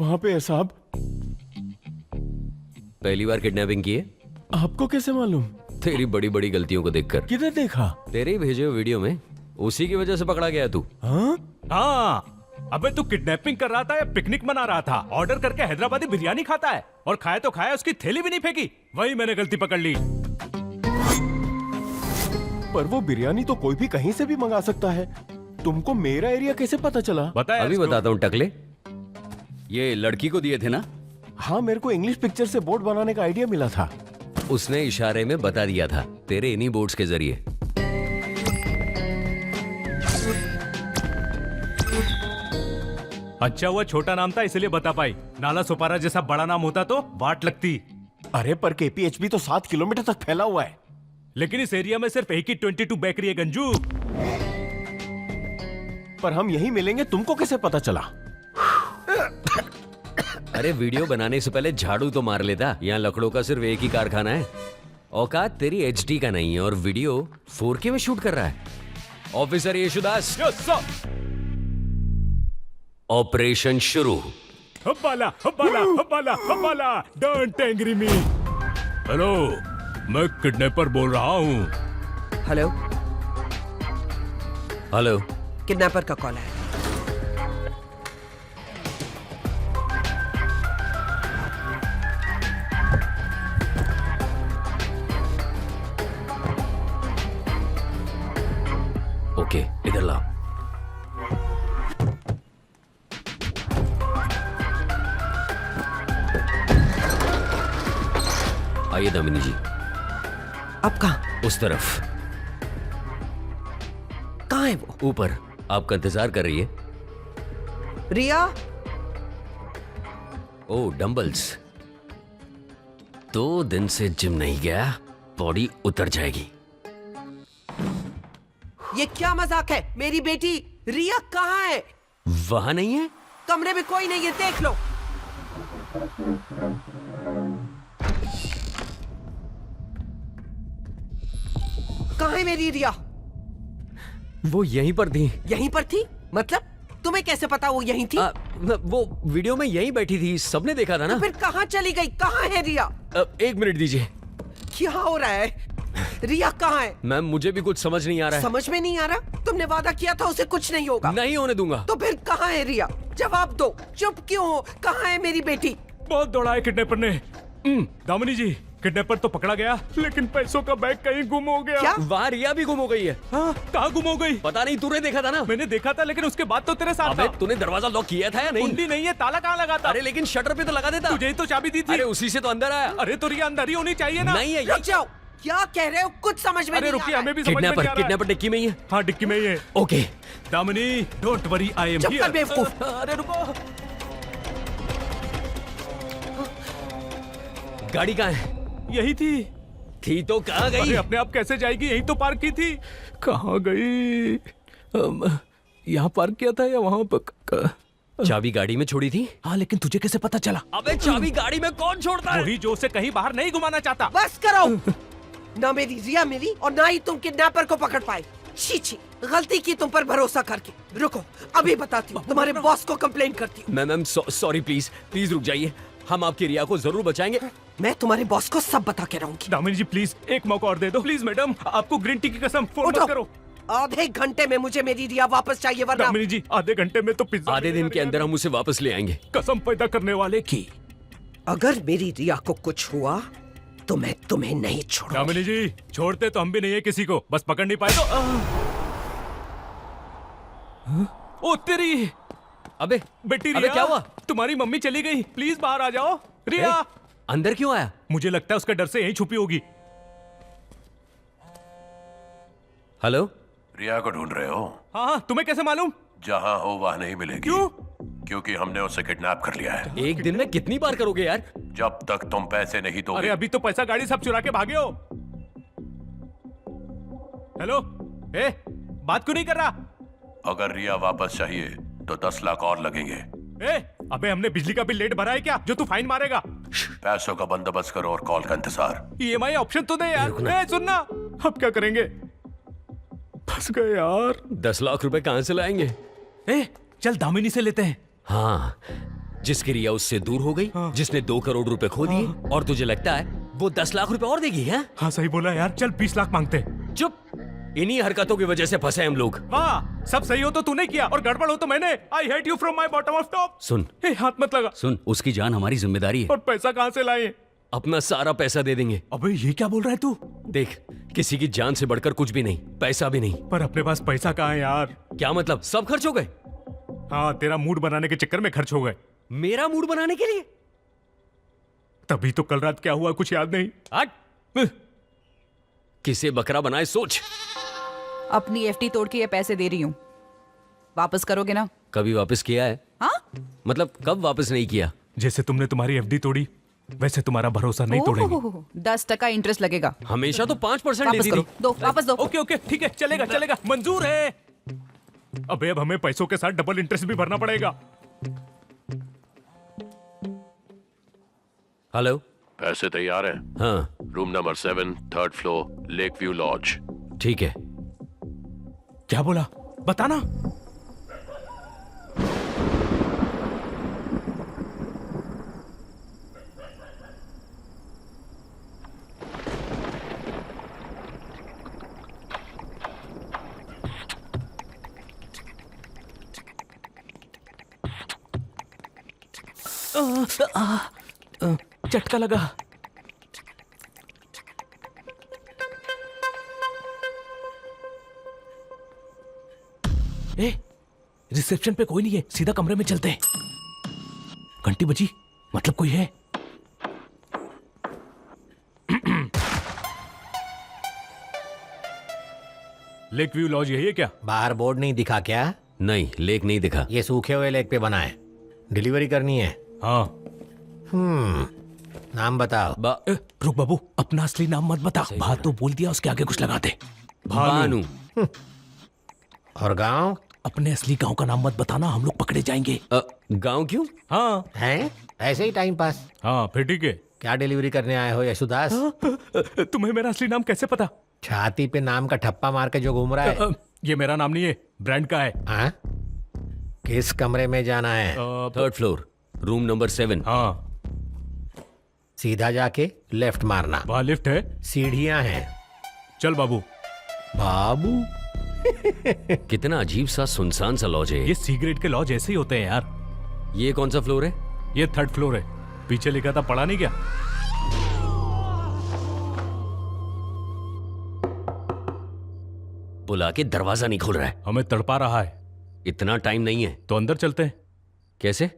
वहाँ पे है साहब। पहली बार किडनैपिंग की है? आपको कैसे मालूम? तेरी बड़ी बड़ी गलतियों को देखकर। किधर देखा? तेरे ही भेजे हुए वीडियो में, उसी की वजह से पकड़ा गया तू। हाँ? हाँ, अबे तू किडनैपिंग कर रहा था या पिकनिक मना रहा था? ऑर्डर करके हैदराबादी बिरयानी खाता है और खाया तो खाया, उसकी थैली भी नहीं फेंकी। वही मैंने गलती पकड़ ली। पर वो बिरयानी तो कोई भी कहीं से भी मंगा सकता है। तुमको मेरा एरिया कैसे पता चला? बताया अभी बताता हूँ टकले। ये लड़की को दिए थे ना? हाँ, मेरे को इंग्लिश पिक्चर से बोर्ड बनाने का आइडिया मिला था। उसने इशारे में बता दिया था, तेरे इन्हीं बोर्ड्स के जरिए। अच्छा हुआ छोटा नाम था इसलिए बता पाई, नाला सुपारा जैसा बड़ा नाम होता तो वाट लगती। अरे पर केपीएचपी तो 7 किलोमीटर तक फैला हुआ है। लेकिन इस एरिया में सिर्फ एक ही 22 बेकरी है गंजू। पर हम यहीं मिलेंगे, तुमको कैसे पता चला? अरे वीडियो बनाने से पहले झाड़ू तो मार लेता। यहाँ लकड़ों का सिर्फ एक ही कारखाना है। औकात तेरी HD का नहीं है और वीडियो 4K में शूट कर रहा है। ऑफिसर यशुदास, ऑपरेशन शुरू। हब्बाला हब्बाला हब्बाला हब्बाला, डोंट एंग्री मी। हेलो, मैं किडनैपर बोल रहा हूँ। हेलो, हेलो, किडनैपर का कॉल है। ओके, इधर लाओ। आइए दामिनी जी। अब कहाँ? उस तरफ। कहाँ है वो? ऊपर आपका इंतजार कर रही है। रिया, ओ डंबल्स। 2 दिन से जिम नहीं गया, बॉडी उतर जाएगी। ये क्या मजाक है? मेरी बेटी रिया कहाँ है? वहां नहीं है? कमरे में कोई नहीं है, देख लो। कहाँ है मेरी रिया? वो यहीं पर थी। यहीं पर थी? मतलब तुम्हें कैसे पता वो यहीं थी? वो वीडियो में यहीं बैठी थी, सबने देखा था ना। तो फिर कहाँ चली गई? कहाँ है रिया? 1 मिनट दीजिए। क्या हो रहा है? रिया कहाँ है? मैम, मुझे भी कुछ समझ नहीं आ रहा है। समझ में नहीं आ रहा? तुमने वादा किया था उसे कुछ नहीं होगा। नहीं होने दूंगा। तो फिर कहाँ है रिया? जवाब दो। चुप क्यों हो? कहाँ है मेरी बेटी? बहुत दौड़ा है किडनैपर ने। दामिनी जी, किडनैपर तो पकड़ा गया, लेकिन पैसों का बैग कहीं गुम हो गया। क्या? वहाँ रिया भी गुम हो गई है। हाँ, कहाँ गुम हो गई? पता नहीं, तूने देखा था ना? मैंने देखा था, लेकिन उसके बाद तो तेरे साथ अबे, था। तूने दरवाजा लॉक किया था या नहीं? कुंडी नहीं है, ताला कहाँ लगा था? अरे लेकिन शटर पे तो लगा देता। तुझे ही तो चाबी दी थी। अरे उसी से तो अंदर आया। अरे तो रिया अंदर ही होनी चाहिए ना। नहीं है रुक जाओ, क्या कह रहे हो? कुछ समझ में अरे नहीं आ रुकिए, रहा है। हमें भी समझ में नहीं आ रहा है। किडनैपर डिक्की में ही है। हाँ, डिक्की में ही है। Okay. Damini, don't worry, I am चुप कर हियर। बेवकूफ। अरे रुको। गाड़ी कहाँ है? यही थी। थी तो कहाँ गई? अरे अपने आप कैसे जाएगी? यही तो पार्क की थी। कहाँ गई? यहाँ पार्क किया था या वहाँ पर? चाबी गाड़ी में छोड़ी थी। हाँ, लेकिन तुझे कैसे पता चला? अबे चाबी गाड़ी में कौन छोड़ता है? वही जो उसे कहीं बाहर नहीं घुमाना चाहता। बस करो। ना मेरी रिया मिली और ना ही तुम किडनैपर को पकड़ पाए। छी छी, गलती की तुम पर भरोसा करके। रुको, अभी बताती हूँ। तुम्हारे बॉस को कंप्लेंट करती हूँ। मैम सॉरी, प्लीज रुक जाइए। हम आपकी रिया को जरूर बचाएंगे। मैं तुम्हारे बॉस को सब बता के रहूंगी। दामिनी जी प्लीज एक मौका और दे दो। प्लीज मैडम, आपको ग्रीन टी की कसम, फोन मत उठो। करो। आधे घंटे में मुझे मेरी रिया वापस चाहिए, वरना दामिनी जी, आधे घंटे में तो पिज्जा आधे दिन के अंदर हम उसे वापस ले आएंगे। कसम पैदा करने वाले की। अगर मेरी रिया को कुछ हुआ तो मैं तुम्हें नहीं छोड़ूंगा। दामिनी जी, छोड़ते तो हम भी नहीं है किसी को, बस पकड़ नहीं पाए तो। ओ तेरी अबे बेटी अबे रिया, क्या हुआ? तुम्हारी मम्मी चली गई, प्लीज बाहर आ जाओ। रिया, अंदर क्यों आया? मुझे लगता है उसका डर से यहीं छुपी होगी। हेलो, रिया को ढूंढ रहे हो? हाँ हाँ, तुम्हें कैसे मालूम? जहाँ हो वहाँ नहीं मिलेगी। क्यों? क्योंकि हमने उसे किडनैप कर लिया है। एक दिन में कितनी बार करोगे यार? जब तक तुम पैसे नहीं अरे दोगे। अभी तो पैसा गाड़ी सब चुरा के भागे हो। हेलो, बात क्यों नहीं कर रहा? अगर रिया वापस चाहिए तो 10 लाख और लगेंगे। अबे हमने बिजली का बिल लेट भरा है क्या, जो तू फाइन मारेगा? पैसों का बंदोबस्त करो और कॉल का इंतजार। EMI ऑप्शन तो दे यार। सुनना, अब क्या करेंगे? फंस गए यार। 10 लाख रुपए कहां से लाएंगे? चल दामिनी से लेते हैं। हाँ, जिसकी रिया उससे दूर हो गई, जिसने 2 करोड़ रुपए खो दिए, और तुझे लगता है वो 10 लाख रुपए और देगी? है हाँ सही बोला यार, चल 20 लाख मांगते हैं। चुप। इन्हीं हरकतों की वजह से फंसे हम लोग। वाह, सब सही हो तो तूने किया और गड़बड़ हो तो मैंने। I hate you from my bottom of top. सुन हाथ मत लगा। सुन, उसकी जान हमारी जिम्मेदारी है। और पैसा कहाँ से लाए? अपना सारा पैसा दे देंगे। अबे ये क्या बोल रहा है तू? देख, किसी की जान से बढ़कर कुछ भी नहीं, पैसा भी नहीं। पर अपने पास पैसा कहाँ है यार? क्या मतलब, सब खर्च हो गए? हाँ, तेरा मूड बनाने के चक्कर में खर्च हो गए। मेरा मूड बनाने के लिए? तभी तो कल रात क्या हुआ कुछ याद नहीं। हट। किसे बकरा बनाए सोच। अपनी एफडी तोड़ के ये पैसे दे रही हूँ, वापस करोगे ना? कभी वापस किया है? हाँ? मतलब कब वापस नहीं किया? जैसे तुमने तुम्हारी एफडी तोड़ी, वैसे तुम्हारा भरोसा नहीं तोड़ेंगे। 10% इंटरेस्ट लगेगा। हमेशा तो 5% वापस लेती करो, थी। दो, वापस दो। ओके ओके ठीक है, चलेगा चलेगा, मंजूर है। अबे अब हमें पैसों के साथ डबल इंटरेस्ट भी भरना पड़ेगा। हेलो। पैसे तैयार हैं? हाँ room number 7, 3rd floor, lake view lodge. ठीक है। क्या बोला बताना। झटका लगा। ए, रिसेप्शन पे कोई नहीं है, सीधा कमरे में चलते हैं। घंटी बजी, मतलब कोई है। लेक व्यू लॉज यही है क्या? बाहर बोर्ड नहीं दिखा क्या? नहीं, लेक नहीं दिखा। ये सूखे हुए लेक पे बना है, डिलीवरी करनी है। हाँ। नाम बताओ। रुक बाबू, अपना असली नाम मत बता। बात तो बोल दिया, उसके आगे कुछ लगा दे। भानु। और गांव? अपने असली गांव का नाम मत बताना, हम लोग पकड़े जाएंगे। गांव क्यों? हाँ हैं? ऐसे ही टाइम पास। हाँ फिर ठीक है। क्या डिलीवरी करने आए हो यशुदास? तुम्हें मेरा असली नाम कैसे पता? छाती पे नाम का ठप्पा मार के जो घूम रहा है। ये मेरा नाम नहीं है, ब्रांड का है। हाँ? किस कमरे में जाना है? 3rd floor, room number 7। हाँ, सीधा जाके लेफ्ट मारना, वहाँ लिफ्ट है। सीढ़ियां हैं। चल बाबू। बाबू कितना अजीब सा सुनसान सा लॉज है। ये सिगरेट के लॉज ऐसे ही होते हैं यार। ये कौन सा फ्लोर है? ये 3rd फ्लोर है, पीछे लिखा था, पढ़ा नहीं क्या? बुला के दरवाजा नहीं खोल रहा है। हमें तड़पा रहा है। इतना टाइम नहीं है। तो अंदर चलते हैं। कैसे?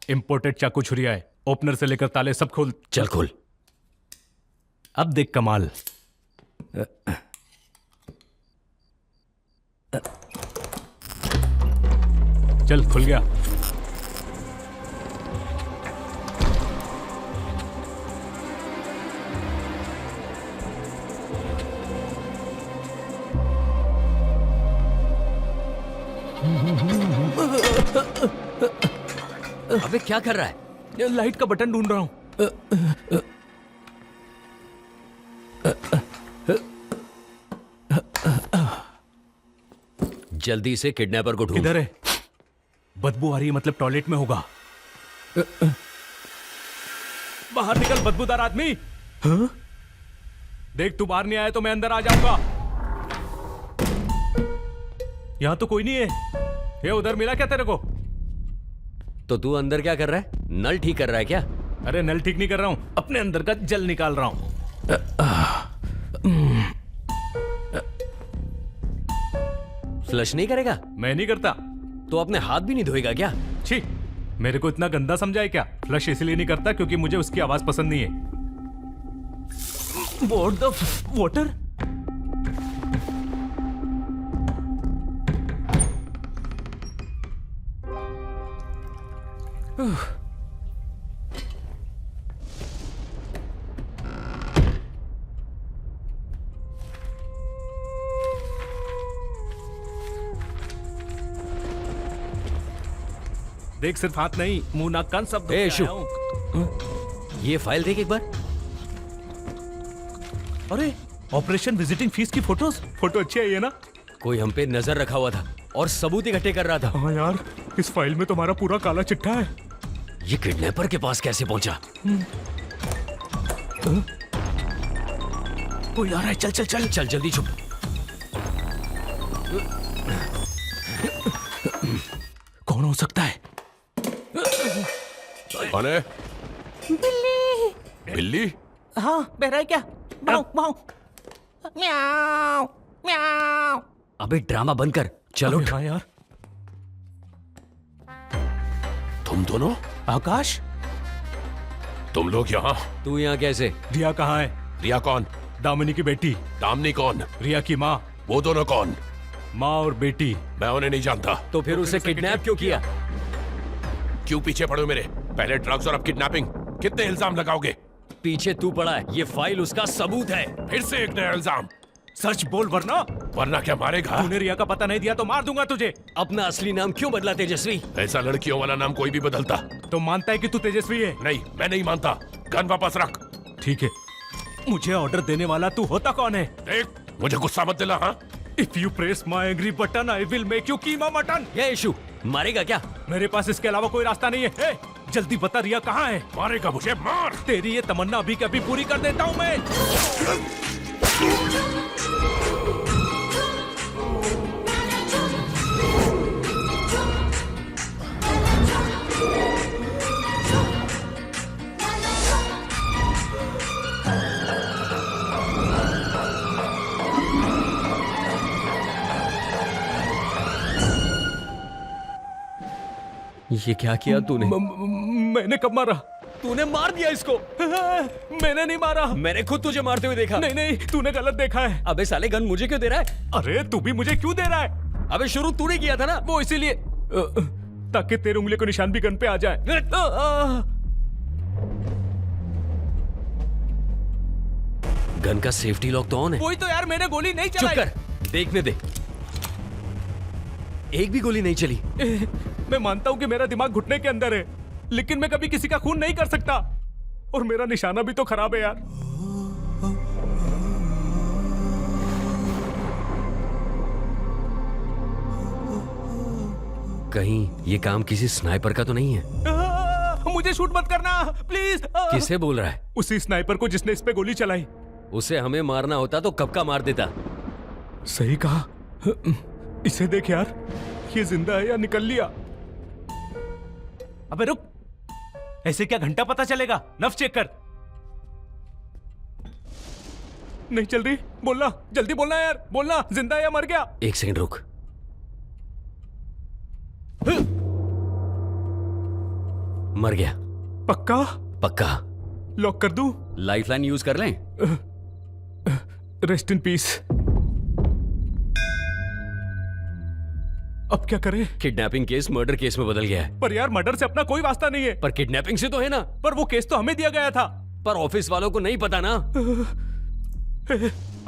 इंपोर्टेड चाकू छुरिया है, ओपनर से लेकर ताले सब खोल। चल खोल। अब देख कमाल। चल खुल गया। अबे क्या कर रहा है? ये लाइट का बटन ढूंढ रहा हूं। जल्दी से किडनैपर को ढूंढ। किधर है? बदबू आ रही है, मतलब टॉयलेट में होगा। बाहर निकल बदबूदार आदमी। हाँ? देख तू बाहर नहीं आया तो मैं अंदर आ जाऊंगा। यहां तो कोई नहीं है। ये उधर मिला क्या तेरे को? तो तू अंदर क्या कर रहा है? नल ठीक कर रहा है क्या? अरे नल ठीक नहीं कर रहा हूं, अपने अंदर का जल निकाल रहा हूं। फ्लश नहीं करेगा? मैं नहीं करता। तो अपने हाथ भी नहीं धोएगा क्या? छी, मेरे को इतना गंदा समझा है क्या? फ्लश इसलिए नहीं करता क्योंकि मुझे उसकी आवाज पसंद नहीं है। What the water? देख सिर्फ हाथ नहीं, मुंह नाक कान सब धो के शु, आया हूं। ये फाइल देख एक बार। अरे ऑपरेशन विजिटिंग फीस की फोटोज। फोटो अच्छी है ये ना? कोई हम पे नजर रखा हुआ था और सबूत इकट्ठे कर रहा था। हाँ यार। इस फाइल में तुम्हारा पूरा काला चिट्ठा है। ये किडनैपर के पास कैसे पहुंचा? कोई आ रहा है, चल चल चल। चल जल्दी छुप। कौन हो सकता है? कौन है? बिल्ली। बिल्ली? हाँ, बह रहा है क्या? भाऊ भाऊ। म्याऊ म्याऊ। अबे ड्रामा बंद कर, चलो। हाँ यार। तुम दोनों? आकाश, तुम लोग यहाँ? तू यहाँ कैसे? रिया कहाँ है? रिया कौन? दामिनी की बेटी। दामनी कौन? रिया की माँ। वो दोनों कौन? माँ और बेटी। मैं उन्हें नहीं जानता। तो फिर उसे किडनैप क्यों किया? क्यों पीछे पड़े हो मेरे? पहले ड्रग्स और अब किडनैपिंग। कितने इल्जाम लगाओगे? पीछे तू पड़ा है, ये फाइल उसका सबूत है। फिर से एक नया इल्जाम। सच बोल वरना वरना क्या मारेगा? तूने रिया का पता नहीं दिया तो मार दूंगा तुझे। अपना असली नाम क्यों बदला तेजस्वी? ऐसा लड़कियों वाला नाम कोई भी बदलता। तो मानता है कि तू तेजस्वी है? नहीं, मैं नहीं मानता। गन वापस रख। ठीक है, मुझे ऑर्डर देने वाला तू होता कौन है? देख, मुझे गुस्सा मत दिला। हाँ, if you press my angry button I will make you keema mutton. ये इशू मारेगा क्या? मेरे पास इसके अलावा कोई रास्ता नहीं है। जल्दी बता रिया कहाँ है? मारेगा मुझे? मार। तेरी ये तमन्ना अभी के अभी पूरी कर देता हूँ मैं। ये क्या किया तूने? मैंने कब मारा? तूने मार दिया इसको। मैंने नहीं मारा। मैंने खुद तुझे मारते हुए देखा। नहीं नहीं, तूने गलत देखा है। अबे साले गन मुझे क्यों दे रहा है? अरे तू भी मुझे क्यों दे रहा है? अबे शुरू तूने किया था ना। वो इसीलिए ताकि तेरे उंगली को निशान भी गन पे आ जाए। गन का सेफ्टी लॉक तो ऑन है। वही तो यार, मैंने गोली नहीं चुप चलाई। कर, देखने दे। एक भी गोली नहीं चली। मैं मानता हूँ कि मेरा दिमाग घुटने के अंदर है, लेकिन मैं कभी किसी का खून नहीं कर सकता। और मेरा निशाना भी तो खराब है यार। कहीं ये काम किसी स्नाइपर का तो नहीं है? मुझे शूट मत करना प्लीज। किसे बोल रहा है? उसी स्नाइपर को जिसने इस पे गोली चलाई। उसे हमें मारना होता तो कब का मार देता। सही कहा। इसे देख यार, ये जिंदा है या निकल लिया? अबे रुक, ऐसे क्या घंटा पता चलेगा? नफ्स चेक कर। नहीं चल रही। बोलना, जल्दी बोलना यार, बोलना जिंदा है या मर गया? एक सेकंड रुक। मर गया। पक्का? पक्का। लॉक कर दूं? लाइफलाइन यूज कर लें? Rest in peace. अब क्या करें? किडनैपिंग केस मर्डर केस में बदल गया है। पर यार मर्डर से अपना कोई वास्ता नहीं है। पर किडनैपिंग से तो है ना। पर वो केस तो हमें दिया गया था। पर ऑफिस वालों को नहीं पता ना।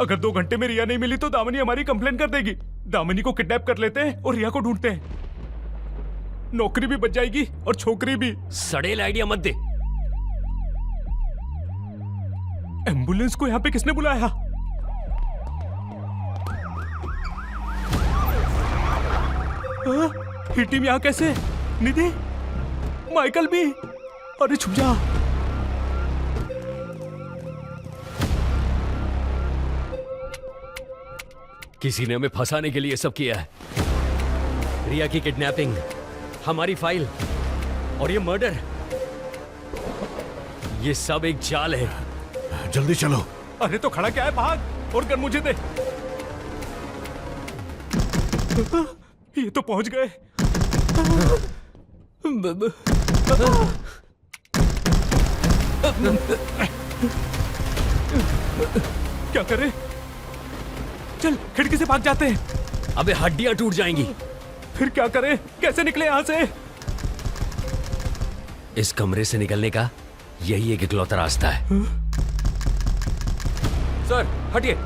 अगर 2 घंटे में रिया नहीं मिली तो दामिनी हमारी कंप्लेन कर देगी। दामिनी को किडनैप कर लेते हैं और रिया को ढूंढते हैं। नौकरी भी बच जाएगी और छोकरी भी। सड़ेल आइडिया मत दे। एम्बुलेंस को यहाँ पे किसने बुलाया? ही टीम यहाँ कैसे? निधि, माइकल भी। अरे छुप जा। किसी ने हमें फंसाने के लिए सब किया है। रिया की किडनैपिंग, हमारी फाइल और ये मर्डर, ये सब एक जाल है। जल्दी चलो। अरे तो खड़ा क्या है? भाग और गन मुझे दे। ये तो पहुंच गए। क्या करें? चल खिड़की से भाग जाते हैं। अबे हड्डियां टूट जाएंगी। फिर क्या करें? कैसे निकले यहां से? इस कमरे से निकलने का यही एक इकलौता रास्ता है। सर हटिए।